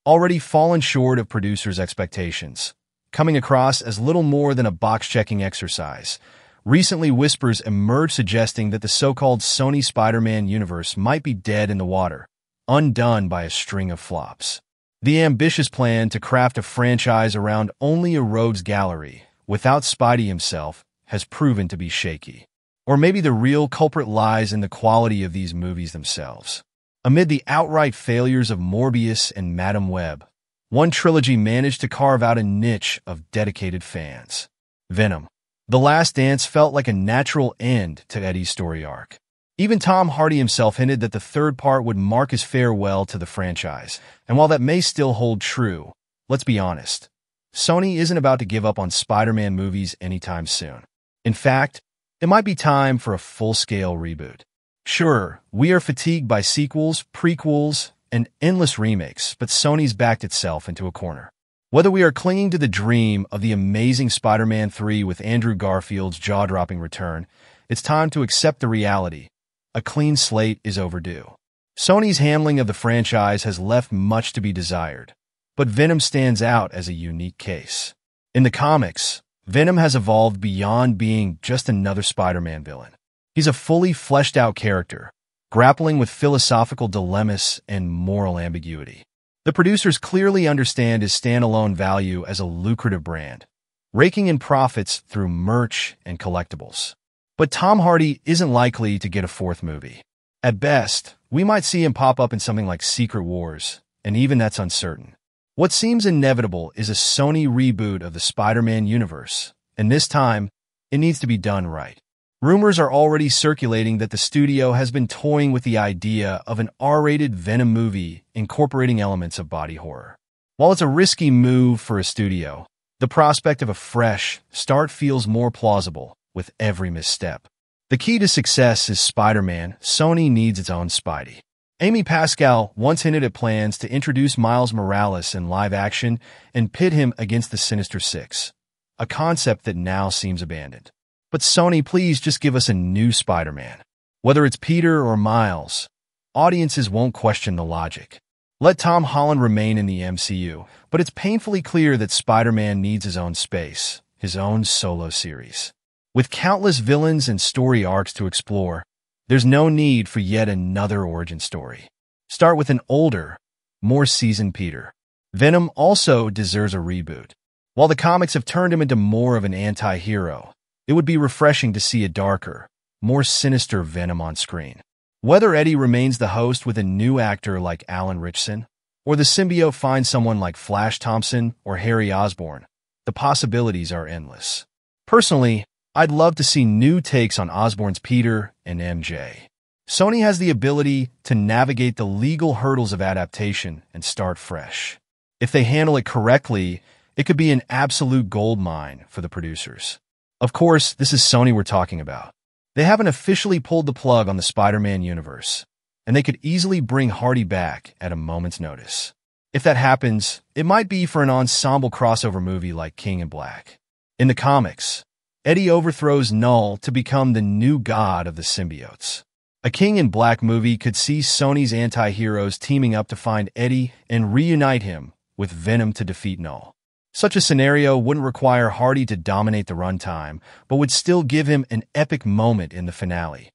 already fallen short of producers' expectations, coming across as little more than a box-checking exercise. Recently, whispers emerged suggesting that the so-called Sony Spider-Man universe might be dead in the water, undone by a string of flops. The ambitious plan to craft a franchise around only a rogues gallery, without Spidey himself, has proven to be shaky. Or maybe the real culprit lies in the quality of these movies themselves. Amid the outright failures of Morbius and Madam Web, one trilogy managed to carve out a niche of dedicated fans. Venom. The Last Dance felt like a natural end to Eddie's story arc. Even Tom Hardy himself hinted that the third part would mark his farewell to the franchise, and while that may still hold true, let's be honest, Sony isn't about to give up on Spider-Man movies anytime soon. In fact, it might be time for a full-scale reboot. Sure, we are fatigued by sequels, prequels, and endless remakes, but Sony's backed itself into a corner. Whether we are clinging to the dream of the amazing Spider-Man 3 with Andrew Garfield's jaw-dropping return, it's time to accept the reality. A clean slate is overdue. Sony's handling of the franchise has left much to be desired, but Venom stands out as a unique case. In the comics, Venom has evolved beyond being just another Spider-Man villain. He's a fully fleshed-out character, grappling with philosophical dilemmas and moral ambiguity. The producers clearly understand his standalone value as a lucrative brand, raking in profits through merch and collectibles. But Tom Hardy isn't likely to get a fourth movie. At best, we might see him pop up in something like Secret Wars, and even that's uncertain. What seems inevitable is a Sony reboot of the Spider-Man universe, and this time, it needs to be done right. Rumors are already circulating that the studio has been toying with the idea of an R-rated Venom movie incorporating elements of body horror. While it's a risky move for a studio, the prospect of a fresh start feels more plausible with every misstep. The key to success is Spider-Man. Sony needs its own Spidey. Amy Pascal once hinted at plans to introduce Miles Morales in live action and pit him against the Sinister Six, a concept that now seems abandoned. But Sony, please just give us a new Spider-Man. Whether it's Peter or Miles, audiences won't question the logic. Let Tom Holland remain in the MCU, but it's painfully clear that Spider-Man needs his own space, his own solo series. With countless villains and story arcs to explore, there's no need for yet another origin story. Start with an older, more seasoned Peter. Venom also deserves a reboot. While the comics have turned him into more of an anti-hero, it would be refreshing to see a darker, more sinister Venom on screen. Whether Eddie remains the host with a new actor like Alan Ritchson, or the symbiote finds someone like Flash Thompson or Harry Osborn, the possibilities are endless. Personally, I'd love to see new takes on Osborn's Peter and MJ. Sony has the ability to navigate the legal hurdles of adaptation and start fresh. If they handle it correctly, it could be an absolute goldmine for the producers. Of course, this is Sony we're talking about. They haven't officially pulled the plug on the Spider-Man universe, and they could easily bring Hardy back at a moment's notice. If that happens, it might be for an ensemble crossover movie like King in Black. In the comics, Eddie overthrows Null to become the new god of the symbiotes. A King in Black movie could see Sony's anti-heroes teaming up to find Eddie and reunite him with Venom to defeat Null. Such a scenario wouldn't require Hardy to dominate the runtime, but would still give him an epic moment in the finale.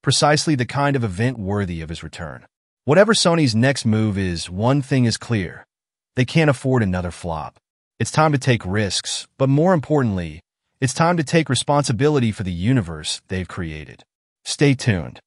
Precisely the kind of event worthy of his return. Whatever Sony's next move is, one thing is clear. They can't afford another flop. It's time to take risks, but more importantly, it's time to take responsibility for the universe they've created. Stay tuned.